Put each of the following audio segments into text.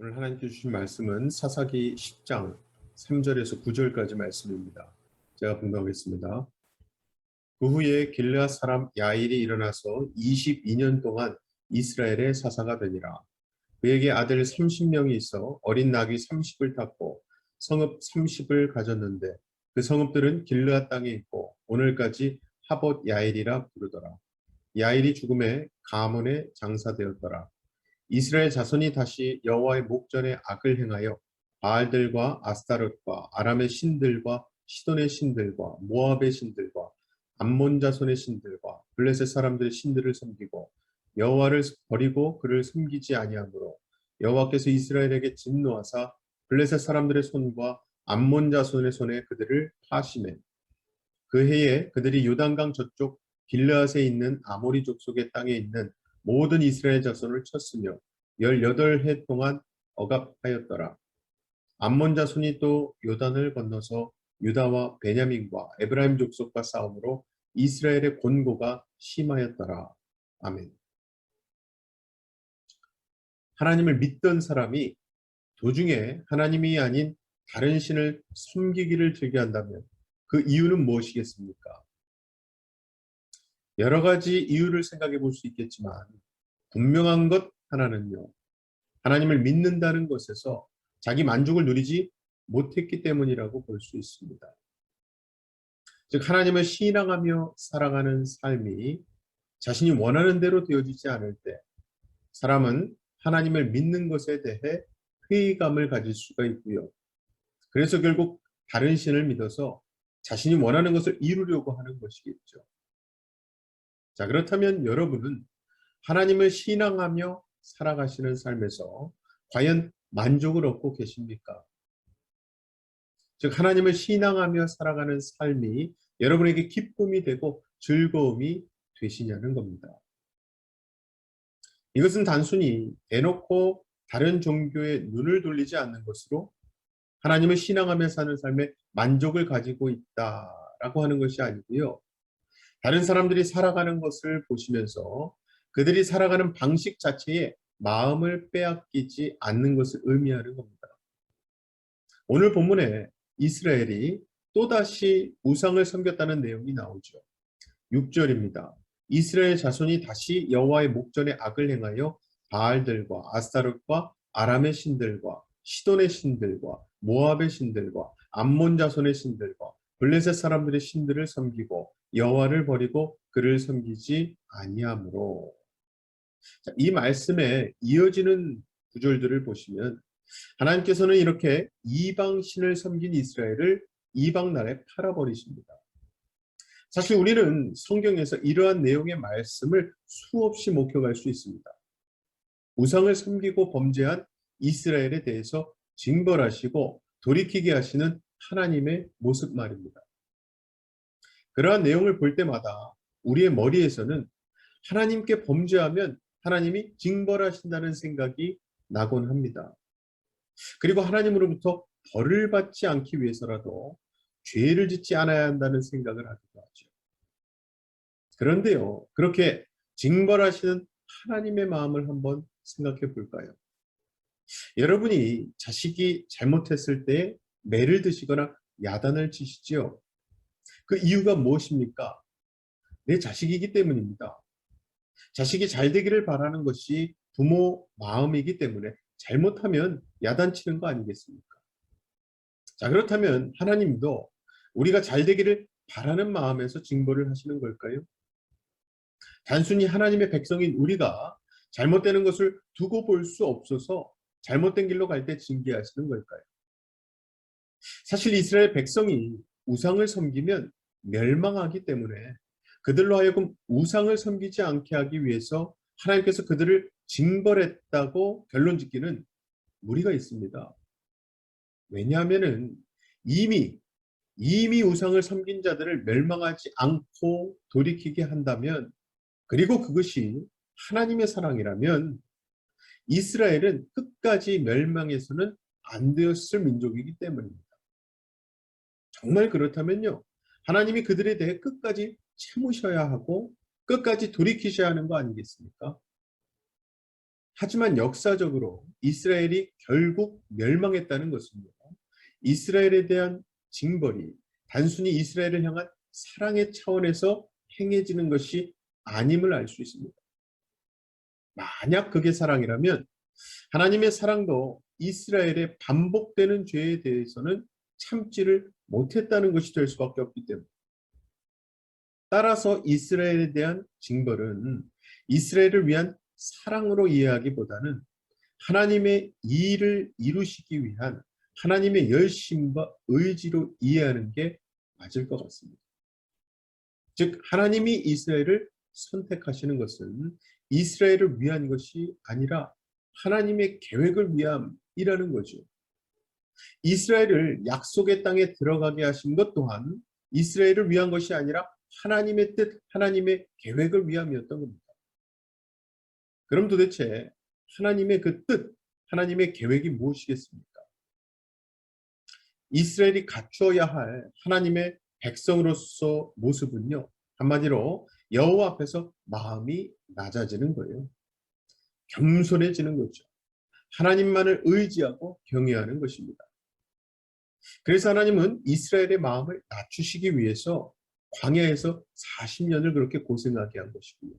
오늘 하나님께 주신 말씀은 사사기 10장 3절에서 9절까지 말씀입니다. 제가 분명하겠습니다. 그 후에 길르앗 사람 야일이 일어나서 22년 동안 이스라엘의 사사가 되니라. 그에게 아들 30명이 있어 어린 나귀 30을 탔고 성읍 30을 가졌는데 그 성읍들은 길르앗 땅에 있고 오늘까지 하봇 야일이라 부르더라. 야일이 죽음에 가문에 장사되었더라. 이스라엘 자손이 다시 여호와의 목전에 악을 행하여 바알들과 아스타롯과 아람의 신들과 시돈의 신들과 모압의 신들과 암몬 자손의 신들과 블레셋 사람들의 신들을 섬기고 여호와를 버리고 그를 섬기지 아니하므로 여호와께서 이스라엘에게 진노하사 블레셋 사람들의 손과 암몬 자손의 손에 그들을 파심해 그 해에 그들이 요단강 저쪽 길르앗에 있는 아모리 족속의 땅에 있는 모든 이스라엘 자손을 쳤으며 18해 동안 억압하였더라. 암몬 자손이 또 요단을 건너서 유다와 베냐민과 에브라임 족속과 싸움으로 이스라엘의 곤고가 심하였더라. 아멘. 하나님을 믿던 사람이 도중에 하나님이 아닌 다른 신을 섬기기를 즐겨한다면 그 이유는 무엇이겠습니까? 여러 가지 이유를 생각해 볼 수 있겠지만 분명한 것 하나는요. 하나님을 믿는다는 것에서 자기 만족을 누리지 못했기 때문이라고 볼 수 있습니다. 즉 하나님을 신앙하며 살아가는 삶이 자신이 원하는 대로 되어지지 않을 때 사람은 하나님을 믿는 것에 대해 회의감을 가질 수가 있고요. 그래서 결국 다른 신을 믿어서 자신이 원하는 것을 이루려고 하는 것이겠죠. 자, 그렇다면 여러분은 하나님을 신앙하며 살아가시는 삶에서 과연 만족을 얻고 계십니까? 즉 하나님을 신앙하며 살아가는 삶이 여러분에게 기쁨이 되고 즐거움이 되시냐는 겁니다. 이것은 단순히 대놓고 다른 종교에 눈을 돌리지 않는 것으로 하나님을 신앙하며 사는 삶에 만족을 가지고 있다라고 하는 것이 아니고요. 다른 사람들이 살아가는 것을 보시면서 그들이 살아가는 방식 자체에 마음을 빼앗기지 않는 것을 의미하는 겁니다. 오늘 본문에 이스라엘이 또다시 우상을 섬겼다는 내용이 나오죠. 6절입니다. 이스라엘 자손이 다시 여호와의 목전에 악을 행하여 바알들과 아스타롯과 아람의 신들과 시돈의 신들과 모압의 신들과 암몬 자손의 신들과 블레셋 사람들의 신들을 섬기고 여호와를 버리고 그를 섬기지 아니하므로. 자, 이 말씀에 이어지는 구절들을 보시면 하나님께서는 이렇게 이방신을 섬긴 이스라엘을 이방 나라에 팔아버리십니다. 사실 우리는 성경에서 이러한 내용의 말씀을 수없이 목격할 수 있습니다. 우상을 섬기고 범죄한 이스라엘에 대해서 징벌하시고 돌이키게 하시는 하나님의 모습 말입니다. 그러한 내용을 볼 때마다 우리의 머리에서는 하나님께 범죄하면 하나님이 징벌하신다는 생각이 나곤 합니다. 그리고 하나님으로부터 벌을 받지 않기 위해서라도 죄를 짓지 않아야 한다는 생각을 하기도 하죠. 그런데요, 그렇게 징벌하시는 하나님의 마음을 한번 생각해 볼까요? 여러분이 자식이 잘못했을 때 매를 드시거나 야단을 치시지요. 그 이유가 무엇입니까? 내 자식이기 때문입니다. 자식이 잘 되기를 바라는 것이 부모 마음이기 때문에 잘못하면 야단치는 거 아니겠습니까? 자, 그렇다면 하나님도 우리가 잘 되기를 바라는 마음에서 징벌을 하시는 걸까요? 단순히 하나님의 백성인 우리가 잘못되는 것을 두고 볼 수 없어서 잘못된 길로 갈 때 징계하시는 걸까요? 사실 이스라엘 백성이 우상을 섬기면 멸망하기 때문에 그들로 하여금 우상을 섬기지 않게 하기 위해서 하나님께서 그들을 징벌했다고 결론 짓기는 무리가 있습니다. 왜냐하면 이미 우상을 섬긴 자들을 멸망하지 않고 돌이키게 한다면, 그리고 그것이 하나님의 사랑이라면 이스라엘은 끝까지 멸망해서는 안 되었을 민족이기 때문입니다. 정말 그렇다면요, 하나님이 그들에 대해 끝까지 참으셔야 하고 끝까지 돌이키셔야 하는 거 아니겠습니까? 하지만 역사적으로 이스라엘이 결국 멸망했다는 것은요, 이스라엘에 대한 징벌이 단순히 이스라엘을 향한 사랑의 차원에서 행해지는 것이 아님을 알 수 있습니다. 만약 그게 사랑이라면 하나님의 사랑도 이스라엘의 반복되는 죄에 대해서는 참지를 못했다는 것이 될 수밖에 없기 때문에, 따라서 이스라엘에 대한 징벌은 이스라엘을 위한 사랑으로 이해하기보다는 하나님의 일을 이루시기 위한 하나님의 열심과 의지로 이해하는 게 맞을 것 같습니다. 즉 하나님이 이스라엘을 선택하시는 것은 이스라엘을 위한 것이 아니라 하나님의 계획을 위함이라는 거죠. 이스라엘을 약속의 땅에 들어가게 하신 것 또한 이스라엘을 위한 것이 아니라 하나님의 뜻, 하나님의 계획을 위함이었던 겁니다. 그럼 도대체 하나님의 그 뜻, 하나님의 계획이 무엇이겠습니까? 이스라엘이 갖추어야 할 하나님의 백성으로서 모습은요, 한마디로 여호와 앞에서 마음이 낮아지는 거예요. 겸손해지는 거죠. 하나님만을 의지하고 경외하는 것입니다. 그래서 하나님은 이스라엘의 마음을 낮추시기 위해서 광야에서 40년을 그렇게 고생하게 한 것이고요.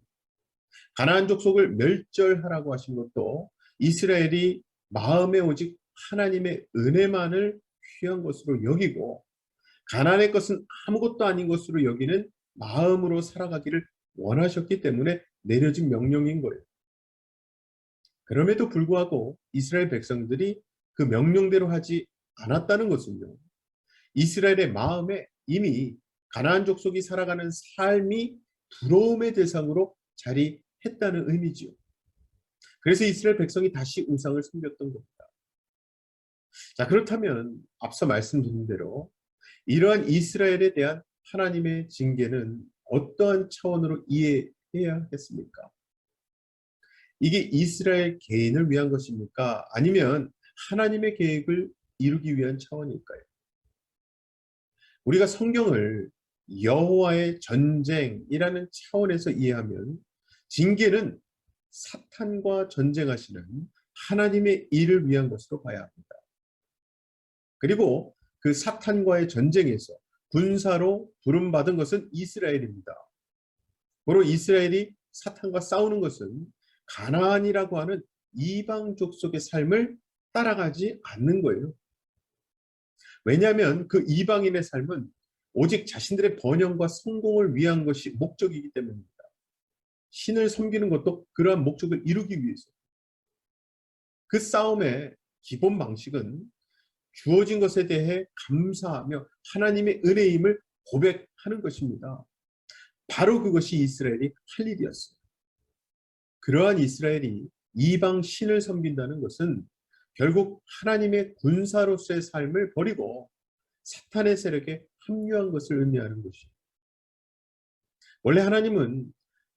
가나안 족속을 멸절하라고 하신 것도 이스라엘이 마음에 오직 하나님의 은혜만을 귀한 것으로 여기고 가나안의 것은 아무것도 아닌 것으로 여기는 마음으로 살아가기를 원하셨기 때문에 내려진 명령인 거예요. 그럼에도 불구하고 이스라엘 백성들이 그 명령대로 하지 않았다는 것은요, 이스라엘의 마음에 이미 가나안 족속이 살아가는 삶이 부러움의 대상으로 자리했다는 의미지요. 그래서 이스라엘 백성이 다시 우상을 섬겼던 겁니다. 자, 그렇다면 앞서 말씀드린 대로 이러한 이스라엘에 대한 하나님의 징계는 어떠한 차원으로 이해해야 하겠습니까? 이게 이스라엘 개인을 위한 것입니까? 아니면 하나님의 계획을 이루기 위한 차원일까요? 우리가 성경을 여호와의 전쟁이라는 차원에서 이해하면 징계는 사탄과 전쟁하시는 하나님의 일을 위한 것으로 봐야 합니다. 그리고 그 사탄과의 전쟁에서 군사로 부름받은 것은 이스라엘입니다. 바로 이스라엘이 사탄과 싸우는 것은 가나안이라고 하는 이방 족속의 삶을 따라가지 않는 거예요. 왜냐하면 그 이방인의 삶은 오직 자신들의 번영과 성공을 위한 것이 목적이기 때문입니다. 신을 섬기는 것도 그러한 목적을 이루기 위해서. 그 싸움의 기본 방식은 주어진 것에 대해 감사하며 하나님의 은혜임을 고백하는 것입니다. 바로 그것이 이스라엘이 할 일이었어요. 그러한 이스라엘이 이방 신을 섬긴다는 것은 결국 하나님의 군사로서의 삶을 버리고 사탄의 세력에 합류한 것을 의미하는 것이에요. 원래 하나님은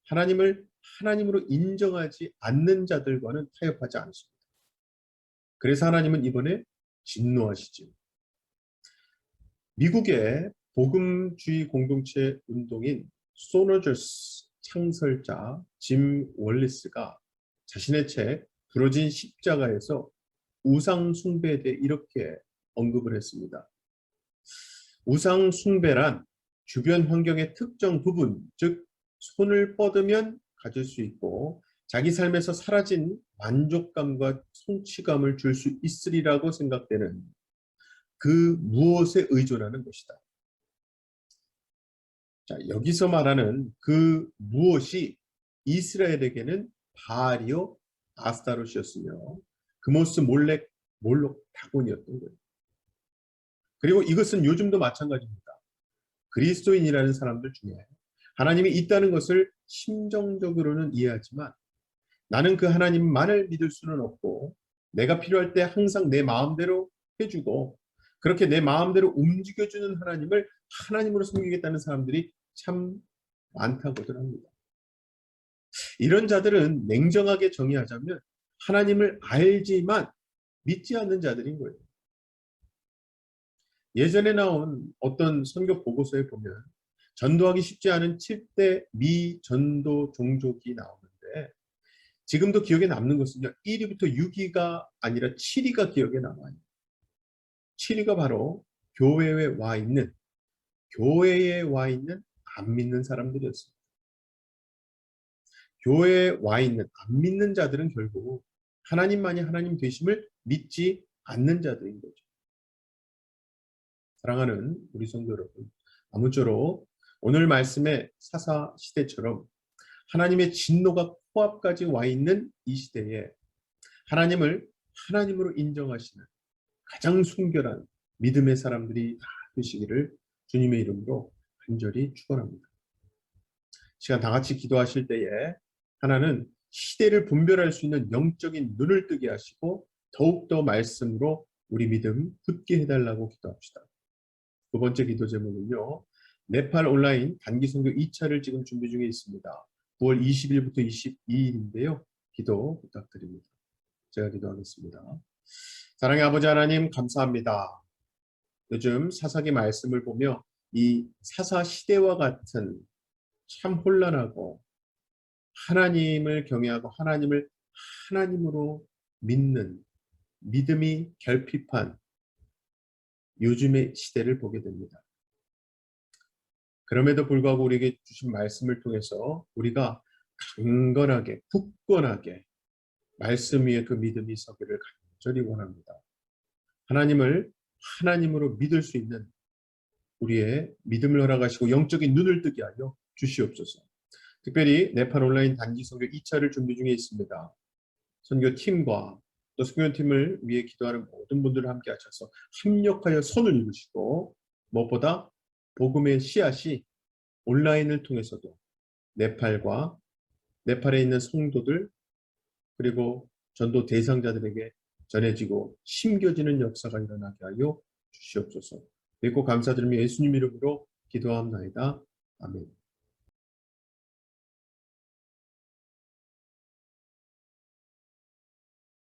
하나님을 하나님으로 인정하지 않는 자들과는 타협하지 않습니다. 그래서 하나님은 이번에 진노하시죠. 미국의 복음주의 공동체 운동인 소너저스 창설자 짐 월리스가 자신의 책 부러진 십자가에서 우상 숭배에 대해 이렇게 언급을 했습니다. 우상 숭배란 주변 환경의 특정 부분, 즉 손을 뻗으면 가질 수 있고 자기 삶에서 사라진 만족감과 성취감을 줄 수 있으리라고 생각되는 그 무엇에 의존하는 것이다. 자, 여기서 말하는 그 무엇이 이스라엘에게는 바알이요 아스타롯이었으며 그모스 몰록 다곤이었던 거예요. 그리고 이것은 요즘도 마찬가지입니다. 그리스도인이라는 사람들 중에 하나님이 있다는 것을 심정적으로는 이해하지만 나는 그 하나님만을 믿을 수는 없고 내가 필요할 때 항상 내 마음대로 해주고 그렇게 내 마음대로 움직여주는 하나님을 하나님으로 섬기겠다는 사람들이 참 많다고들 합니다. 이런 자들은 냉정하게 정의하자면 하나님을 알지만 믿지 않는 자들인 거예요. 예전에 나온 어떤 선교 보고서에 보면 전도하기 쉽지 않은 7대 미전도 종족이 나오는데 지금도 기억에 남는 것은요. 1위부터 6위가 아니라 7위가 기억에 남아요. 7위가 바로 교회에 와 있는 안 믿는 사람들이었습니다. 교회에 와 있는 안 믿는 자들은 결국 하나님만이 하나님 되심을 믿지 않는 자들인 거죠. 사랑하는 우리 성도 여러분, 아무쪼록 오늘 말씀의 사사 시대처럼 하나님의 진노가 코앞까지 와 있는 이 시대에 하나님을 하나님으로 인정하시는 가장 순결한 믿음의 사람들이 다 되시기를 주님의 이름으로 간절히 축원합니다. 시간 다 같이 기도하실 때에 하나는 시대를 분별할 수 있는 영적인 눈을 뜨게 하시고 더욱더 말씀으로 우리 믿음 굳게 해달라고 기도합시다. 두 번째 기도 제목은요. 네팔 온라인 단기 선교 2차를 지금 준비 중에 있습니다. 9월 20일부터 22일인데요. 기도 부탁드립니다. 제가 기도하겠습니다. 사랑의 아버지 하나님 감사합니다. 요즘 사사기 말씀을 보며 이 사사 시대와 같은 참 혼란하고 하나님을 경외하고 하나님을 하나님으로 믿는 믿음이 결핍한 요즘의 시대를 보게 됩니다. 그럼에도 불구하고 우리에게 주신 말씀을 통해서 우리가 강건하게 굳건하게 말씀 위에 그 믿음이 서기를 간절히 원합니다. 하나님을 하나님으로 믿을 수 있는 우리의 믿음을 허락하시고 영적인 눈을 뜨게 하여 주시옵소서. 특별히 네팔 온라인 단기 선교 2차를 준비 중에 있습니다. 선교팀과 또 선교팀을 위해 기도하는 모든 분들을 함께 하셔서 합력하여 선을 이루시고 무엇보다 복음의 씨앗이 온라인을 통해서도 네팔에 있는 성도들 그리고 전도 대상자들에게 전해지고 심겨지는 역사가 일어나게 하여 주시옵소서. 믿고 감사드리며 예수님 이름으로 기도합나이다. 아멘.